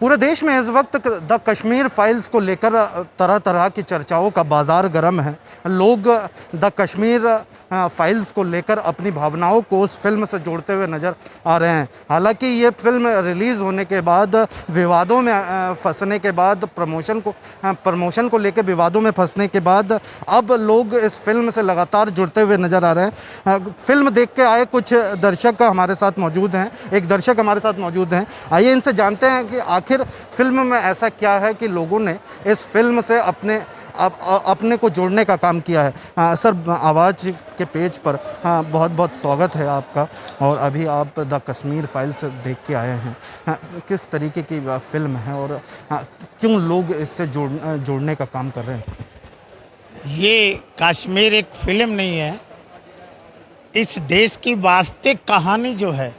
पूरे देश में इस वक्त द कश्मीर फाइल्स को लेकर तरह तरह की चर्चाओं का बाजार गर्म है। लोग द कश्मीर फाइल्स को लेकर अपनी भावनाओं को उस फिल्म से जोड़ते हुए नज़र आ रहे हैं। हालांकि ये फिल्म रिलीज़ होने के बाद विवादों में फंसने के बाद प्रमोशन को लेकर विवादों में फंसने के बाद अब लोग इस फिल्म से लगातार जुड़ते हुए नज़र आ रहे हैं। फिल्म देख के आए कुछ दर्शक हमारे साथ मौजूद हैं, एक दर्शक हमारे साथ मौजूद हैं। आइए इनसे जानते हैं कि आखिर फिल्म में ऐसा क्या है कि लोगों ने इस फिल्म से अपने को जोड़ने का काम किया है। सर, आवाज़ के पेज पर बहुत बहुत स्वागत है आपका। और अभी आप द कश्मीर फाइल्स देख के आए हैं, किस तरीके की फिल्म है और क्यों लोग इससे जोड़ने का काम कर रहे हैं? ये कश्मीर एक फिल्म नहीं है, इस देश की वास्तविक कहानी जो है,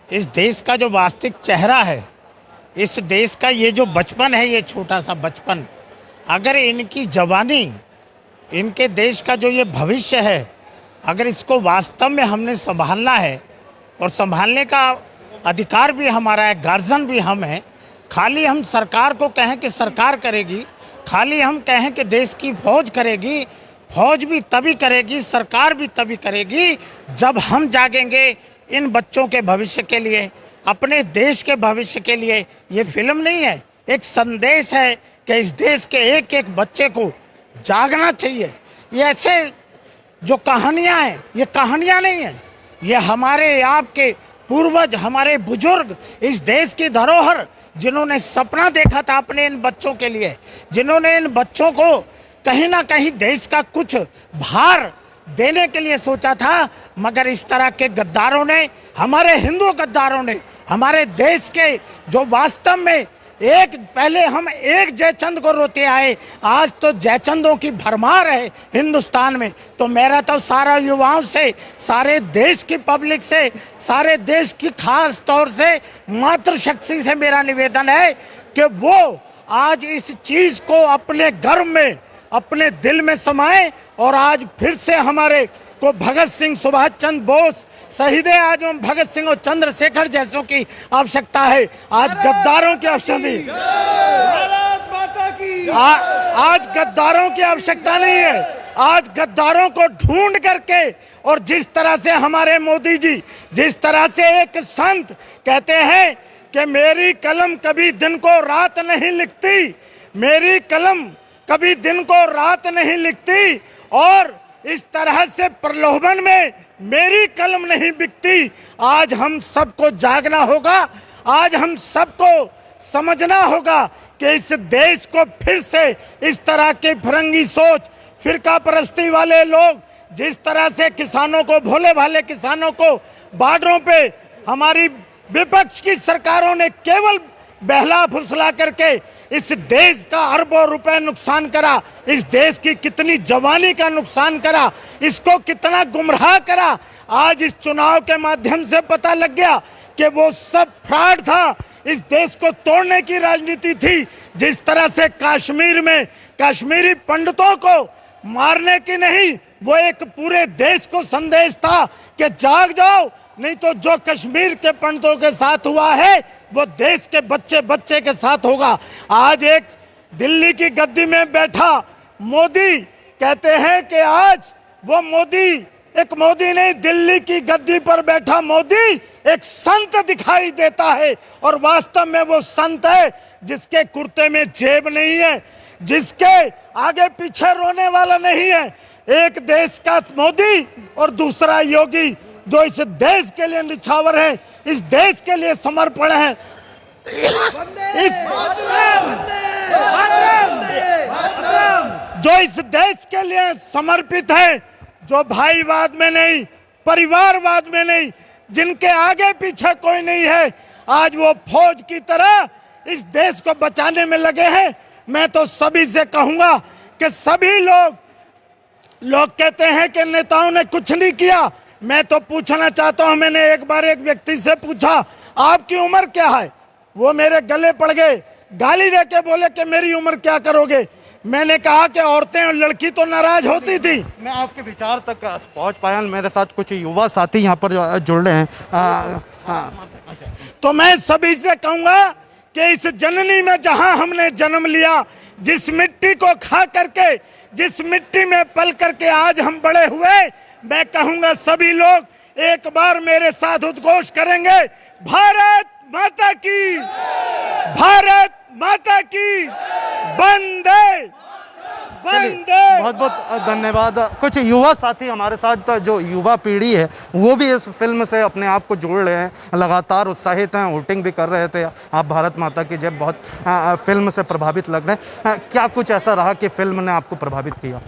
इस देश का जो वास्तविक चेहरा है, इस देश का ये जो बचपन है, ये छोटा सा बचपन, अगर इनकी जवानी, इनके देश का जो ये भविष्य है, अगर इसको वास्तव में हमने संभालना है और संभालने का अधिकार भी हमारा है, गार्जियन भी हम हैं। खाली हम सरकार को कहें कि सरकार करेगी, खाली हम कहें कि देश की फौज करेगी, फौज भी तभी करेगी, सरकार भी तभी करेगी जब हम जागेंगे इन बच्चों के भविष्य के लिए, अपने देश के भविष्य के लिए। ये फिल्म नहीं है, एक संदेश है कि इस देश के एक एक बच्चे को जागना चाहिए। ये ऐसे जो कहानियां हैं, ये कहानियां नहीं हैं, ये हमारे आपके पूर्वज, हमारे बुजुर्ग, इस देश की धरोहर, जिन्होंने सपना देखा था अपने इन बच्चों के लिए, जिन्होंने इन बच्चों को कहीं ना कहीं देश का कुछ भार देने के लिए सोचा था, मगर इस तरह के गद्दारों ने, हमारे हिंदू गद्दारों ने, हमारे देश के जो वास्तव में पहले हम एक जयचंद को रोते आए, आज तो जयचंदों की भरमार है हिंदुस्तान में। तो मेरा तो सारा युवाओं से, सारे देश की पब्लिक से, सारे देश की खास तौर से मातृशक्ति से मेरा निवेदन है कि वो आज इस चीज़ को अपने गर्भ में, अपने दिल में समाए और आज फिर से हमारे को भगत सिंह, सुभाष चंद्र बोस, शहीदे आजम भगत सिंह और चंद्रशेखर जैसों की आवश्यकता है। आज गद्दारों की आवश्यकता नहीं, आज गद्दारों की आवश्यकता नहीं है। आज गद्दारों को ढूंढ करके, और जिस तरह से हमारे मोदी जी, जिस तरह से एक संत कहते हैं कि मेरी कलम कभी दिन को रात नहीं लिखती, मेरी कलम कभी दिन को रात नहीं लिखती, और इस तरह से प्रलोभन में मेरी कलम नहीं बिकती। आज हम सबको जागना होगा, आज हम सबको समझना होगा कि इस देश को फिर से इस तरह के फिरंगी सोच, फिरका परस्ती वाले लोग, जिस तरह से किसानों को, भोले भाले किसानों को बॉर्डरों पे हमारी विपक्ष की सरकारों ने केवल बहला फुसला करके इस देश का अरबों रुपए नुकसान करा, इस देश की कितनी जवानी का नुकसान करा, इसको कितना गुमराह करा। आज इस चुनाव के माध्यम से पता लग गया कि वो सब फ्रॉड था, इस देश को तोड़ने की राजनीति थी। जिस तरह से कश्मीर में कश्मीरी पंडितों को मारने की नहीं, वो एक पूरे देश को संदेश था कि जाग जाओ, नहीं तो जो कश्मीर के पंडितों के साथ हुआ है वो देश के बच्चे बच्चे के साथ होगा। आज एक दिल्ली की गद्दी में बैठा मोदी कहते हैं कि आज वो मोदी, एक मोदी नहीं, दिल्ली की गद्दी पर बैठा मोदी एक संत दिखाई देता है, और वास्तव में वो संत है जिसके कुर्ते में जेब नहीं है, जिसके आगे पीछे रोने वाला नहीं है। एक देश का मोदी और दूसरा योगी, जो इस देश के लिए निछावर है, इस देश के लिए समर्पण है, जो इस देश के लिए समर्पित है, जो भाईवाद में नहीं, परिवारवाद में नहीं, जिनके आगे पीछे कोई नहीं है, आज वो फौज की तरह इस देश को बचाने में लगे हैं। मैं तो सभी से कहूंगा कि सभी लोग कहते हैं कि नेताओं ने कुछ नहीं किया। मैं तो पूछना चाहता हूं, मैंने एक बार एक व्यक्ति से पूछा आपकी उम्र क्या है, वो मेरे गले पड़ गए, गाली देके बोले कि मेरी उम्र क्या करोगे। मैंने कहा कि औरतें और लड़की तो नाराज होती थी। मैं आपके विचार तक पहुंच पाया, मेरे साथ कुछ युवा साथी यहाँ पर जुड़ रहे हैं। तो मैं सभी से कहूंगा कि इस जननी में जहां हमने जन्म लिया, जिस मिट्टी को खा करके, जिस मिट्टी में पल करके आज हम बड़े हुए, मैं कहूंगा सभी लोग एक बार मेरे साथ उद्घोष करेंगे, भारत माता की, भारत माता की, वंदे वंदे। बहुत बहुत धन्यवाद। कुछ युवा साथी हमारे साथ, जो युवा पीढ़ी है वो भी इस फिल्म से अपने आप को जोड़ रहे हैं, लगातार उत्साहित हैं, वोटिंग भी कर रहे थे। आप भारत माता की जय बहुत फिल्म से प्रभावित लग रहे हैं। क्या कुछ ऐसा रहा कि फिल्म ने आपको प्रभावित किया?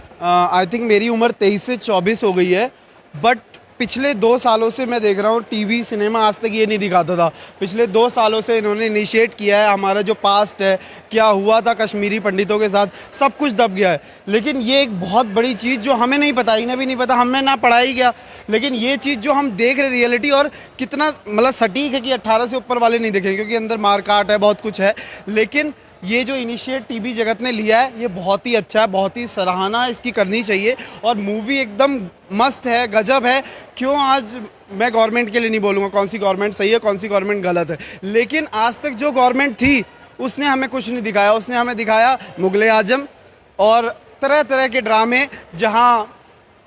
आई थिंक मेरी उम्र 23 से 24 हो गई है, बट पिछले 2 सालों से मैं देख रहा हूँ टीवी सिनेमा आज तक ये नहीं दिखाता था। पिछले 2 सालों से इन्होंने इनिशिएट किया है, हमारा जो पास्ट है, क्या हुआ था कश्मीरी पंडितों के साथ, सब कुछ दब गया है। लेकिन ये एक बहुत बड़ी चीज़ जो हमें नहीं पता, इन्हें भी नहीं पता, हमें ना पढ़ाई गया, लेकिन ये चीज़ जो हम देख रहे रियलिटी, और कितना मतलब सटीक है कि 18 से ऊपर वाले नहीं देखेंगे, क्योंकि अंदर मारकाट है, बहुत कुछ है। लेकिन ये जो इनिशिएट टीवी जगत ने लिया है ये बहुत ही अच्छा है, बहुत ही सराहना इसकी करनी चाहिए। और मूवी एकदम मस्त है, गजब है। क्यों आज मैं गवर्नमेंट के लिए नहीं बोलूँगा कौन सी गवर्नमेंट सही है, कौन सी गवर्नमेंट गलत है, लेकिन आज तक जो गवर्नमेंट थी उसने हमें कुछ नहीं दिखाया। उसने हमें दिखाया मुगल आजम और तरह तरह के ड्रामे, जहाँ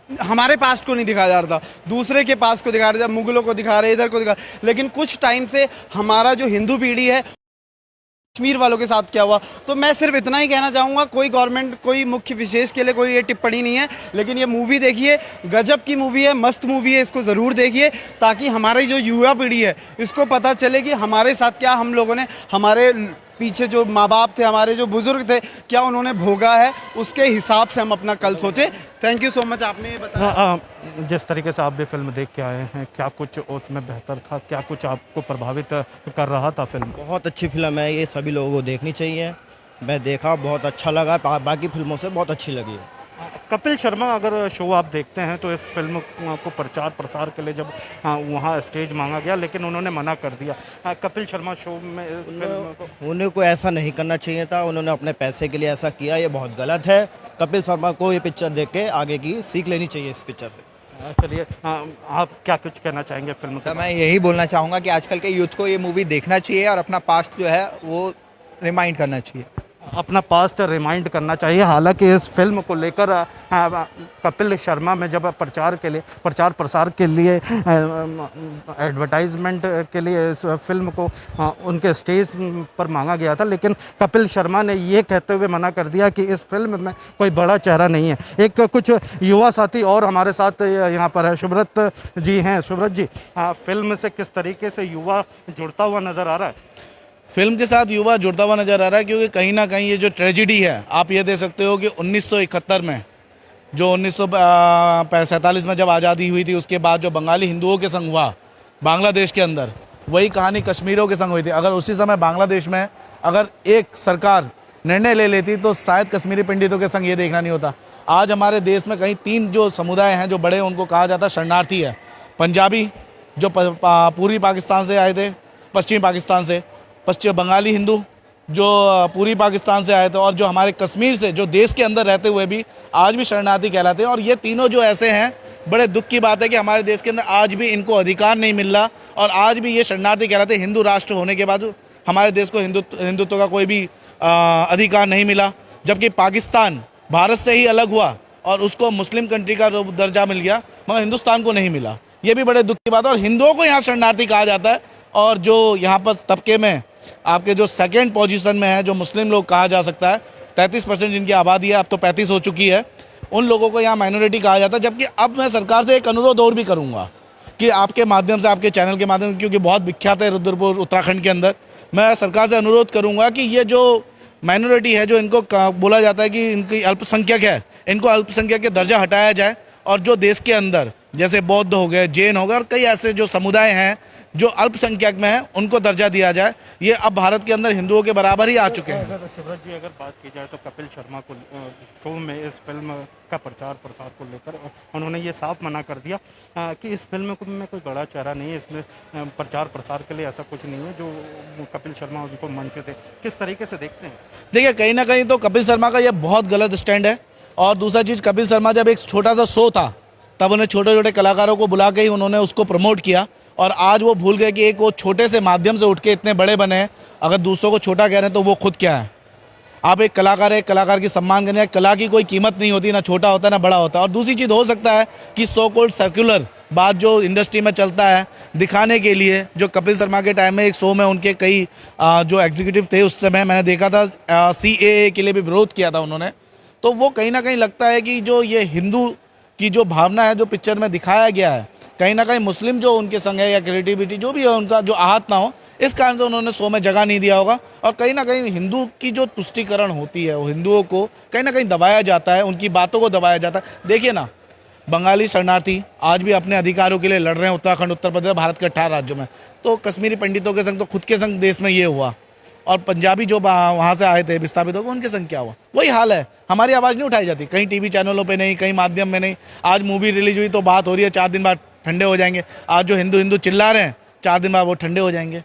हमारे पास्ट को नहीं दिखाया जा रहा था, दूसरे के पास को दिखा रहे थे, मुगलों को दिखा रहे, इधर को दिखा। लेकिन कुछ टाइम से हमारा जो हिंदू पीढ़ी है, कश्मीर वालों के साथ क्या हुआ, तो मैं सिर्फ इतना ही कहना चाहूँगा, कोई गवर्नमेंट, कोई मुख्य विशेष के लिए कोई ये टिप्पणी नहीं है, लेकिन ये मूवी देखिए, गजब की मूवी है, मस्त मूवी है, इसको ज़रूर देखिए, ताकि हमारी जो युवा पीढ़ी है इसको पता चले कि हमारे साथ क्या, हम लोगों ने, हमारे पीछे जो माँ बाप थे, हमारे जो बुज़ुर्ग थे, क्या उन्होंने भोगा है, उसके हिसाब से हम अपना कल सोचें। Thank you so much. आपने ये बताया जिस तरीके से आप भी फिल्म देख के आए हैं, क्या कुछ उसमें बेहतर था, क्या कुछ आपको प्रभावित कर रहा था फिल्म? बहुत अच्छी फिल्म है, ये सभी लोगों को देखनी चाहिए। मैं देखा, बहुत अच्छा लगा, बाकी फिल्मों से बहुत अच्छी लगी। कपिल शर्मा अगर शो आप देखते हैं तो इस फिल्म को प्रचार प्रसार के लिए जब वहाँ स्टेज मांगा गया, लेकिन उन्होंने मना कर दिया। कपिल शर्मा शो में इस फिल्म को उन्हें को ऐसा नहीं करना चाहिए था, उन्होंने अपने पैसे के लिए ऐसा किया, ये बहुत गलत है। कपिल शर्मा को ये पिक्चर देख के आगे की सीख लेनी चाहिए इस पिक्चर से। चलिए, आप क्या कुछ कहना चाहेंगे फिल्म से? मैं यही बोलना चाहूँगा कि आजकल के यूथ को ये मूवी देखना चाहिए और अपना पास्ट जो है वो रिमाइंड करना चाहिए। अपना पास्ट रिमाइंड करना चाहिए। हालांकि इस फिल्म को लेकर कपिल शर्मा में जब प्रचार प्रसार के लिए, एडवर्टाइजमेंट के लिए इस फिल्म को उनके स्टेज पर मांगा गया था, लेकिन कपिल शर्मा ने ये कहते हुए मना कर दिया कि इस फिल्म में कोई बड़ा चेहरा नहीं है। एक कुछ युवा साथी और हमारे साथ यहाँ पर है, सुब्रत जी हैं। सुब्रत जी, फिल्म से किस तरीके से युवा जुड़ता हुआ नज़र आ रहा है? फिल्म के साथ युवा जुड़ता हुआ नज़र आ रहा है, क्योंकि कहीं ना कहीं ये जो ट्रेजिडी है, आप ये देख सकते हो कि 1971 में, जो 1947 में जब आज़ादी हुई थी, उसके बाद जो बंगाली हिंदुओं के संग हुआ बांग्लादेश के अंदर, वही कहानी कश्मीरियों के संग हुई थी। अगर उसी समय बांग्लादेश में अगर एक सरकार निर्णय ले लेती तो शायद कश्मीरी पंडितों के संग ये देखना नहीं होता। आज हमारे देश में कहीं 3 जो समुदाय हैं जो बड़े, उनको कहा जाता है शरणार्थी है। पंजाबी जो पूर्वी पाकिस्तान से आए थे, पश्चिमी पाकिस्तान से, पश्चिम बंगाली हिंदू जो पूर्वी पाकिस्तान से आए थे, और जो हमारे कश्मीर से, जो देश के अंदर रहते हुए भी आज भी शरणार्थी कहलाते हैं। और ये तीनों जो ऐसे हैं, बड़े दुख की बात है कि हमारे देश के अंदर आज भी इनको अधिकार नहीं मिल रहा, और आज भी ये शरणार्थी कहलाते हैं। हिंदू राष्ट्र होने के बाद हमारे देश को हिंदुत्व का कोई भी अधिकार नहीं मिला, जबकि पाकिस्तान भारत से ही अलग हुआ और उसको मुस्लिम कंट्री का दर्जा मिल गया, मगर हिंदुस्तान को नहीं मिला। ये भी बड़े दुख की बात है। और हिंदुओं को यहाँ शरणार्थी कहा जाता है, और जो यहाँ पर तबके में आपके जो सेकंड पोजीशन में है, जो मुस्लिम लोग कहा जा सकता है, 33% जिनकी आबादी है, अब तो 35 हो चुकी है, उन लोगों को यहाँ माइनॉरिटी कहा जाता है। जबकि अब मैं सरकार से एक अनुरोध और भी करूँगा कि आपके माध्यम से, आपके चैनल के माध्यम से, क्योंकि बहुत विख्यात है रुद्रपुर उत्तराखंड के अंदर, मैं सरकार से अनुरोध करूँगा कि ये जो माइनॉरिटी है, जो इनको बोला जाता है कि इनकी अल्पसंख्यक है, इनको अल्पसंख्यक के दर्जा हटाया जाए, और जो देश के अंदर जैसे बौद्ध हो गए, जैन हो गए, और कई ऐसे जो समुदाय हैं जो अल्पसंख्यक में हैं, उनको दर्जा दिया जाए। ये अब भारत के अंदर हिंदुओं के बराबर ही आ चुके हैं। अगर सुब्रत जी, अगर बात की जाए तो कपिल शर्मा को शो में इस फिल्म का प्रचार प्रसार को लेकर उन्होंने ये साफ मना कर दिया कि इस फिल्म में कोई बड़ा चेहरा नहीं है, इसमें प्रचार प्रसार के लिए ऐसा कुछ नहीं है जो कपिल शर्मा उनको मन से थे। किस तरीके से देखते हैं? देखिए, कहीं ना कहीं तो कपिल शर्मा का ये बहुत गलत स्टैंड है। और दूसरा चीज़, कपिल शर्मा जब एक छोटा सा शो था, तब उन्हें छोटे छोटे कलाकारों को बुला के ही उन्होंने उसको प्रमोट किया, और आज वो भूल गए कि एक वो छोटे से माध्यम से उठ के इतने बड़े बने हैं। अगर दूसरों को छोटा कह रहे हैं तो वो खुद क्या है। आप एक कलाकार है, कलाकार की सम्मान करने, कला की कोई कीमत नहीं होती, ना छोटा होता है ना बड़ा होता है। और दूसरी चीज़ हो सकता है कि सो कॉल्ड सर्कुलर बात जो इंडस्ट्री में चलता है दिखाने के लिए, जो कपिल शर्मा के टाइम में एक शो में उनके कई जो एग्जीक्यूटिव थे उस समय मैंने देखा था CAA के लिए भी विरोध किया था उन्होंने। तो वो कहीं ना कहीं लगता है कि जो ये हिंदू की जो भावना है जो पिक्चर में दिखाया गया है, कहीं ना कहीं मुस्लिम जो उनके संग है या क्रिएटिविटी जो भी है उनका जो आहत ना हो, इस कारण से उन्होंने शो में जगह नहीं दिया होगा। और कहीं ना कहीं हिंदू की जो तुष्टीकरण होती है वो हिंदुओं को कहीं ना कहीं दबाया जाता है, उनकी बातों को दबाया जाता है। देखिए ना, बंगाली शरणार्थी आज भी अपने अधिकारों के लिए लड़ रहे हैं उत्तराखंड, उत्तर प्रदेश, भारत के 18 राज्यों में। तो कश्मीरी पंडितों के संग तो खुद के संग देश में ये हुआ, और पंजाबी जो वहाँ से आए थे विस्थापित होकर उनके संग क्या हुआ, वही हाल है। हमारी आवाज़ नहीं उठाई जाती, कहीं टीवी चैनलों पे नहीं, कहीं माध्यम में नहीं। आज मूवी रिलीज हुई तो बात हो रही है, 4 दिन बाद ठंडे हो जाएंगे। आज जो हिंदू हिंदू चिल्ला रहे हैं 4 दिन बाद वो ठंडे हो जाएंगे,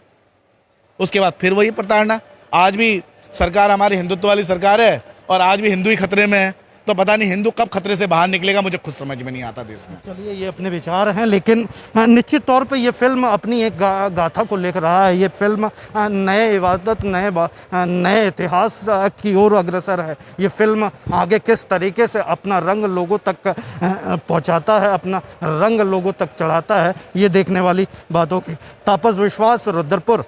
उसके बाद फिर वही प्रताड़ना। आज भी सरकार हमारी हिंदुत्व वाली सरकार है और आज भी हिंदू ही खतरे में है। तो पता नहीं हिंदू कब खतरे से बाहर निकलेगा, मुझे खुद समझ में नहीं आता देश में। चलिए, ये अपने विचार हैं, लेकिन निश्चित तौर पे ये फिल्म अपनी एक गाथा को लेकर रहा है। ये फिल्म नए इबादत, नए इतिहास की ओर अग्रसर है। ये फिल्म आगे किस तरीके से अपना रंग लोगों तक पहुंचाता है, अपना रंग लोगों तक चढ़ाता है, ये देखने वाली बातों की। तापस विश्वास, रुद्रपुर।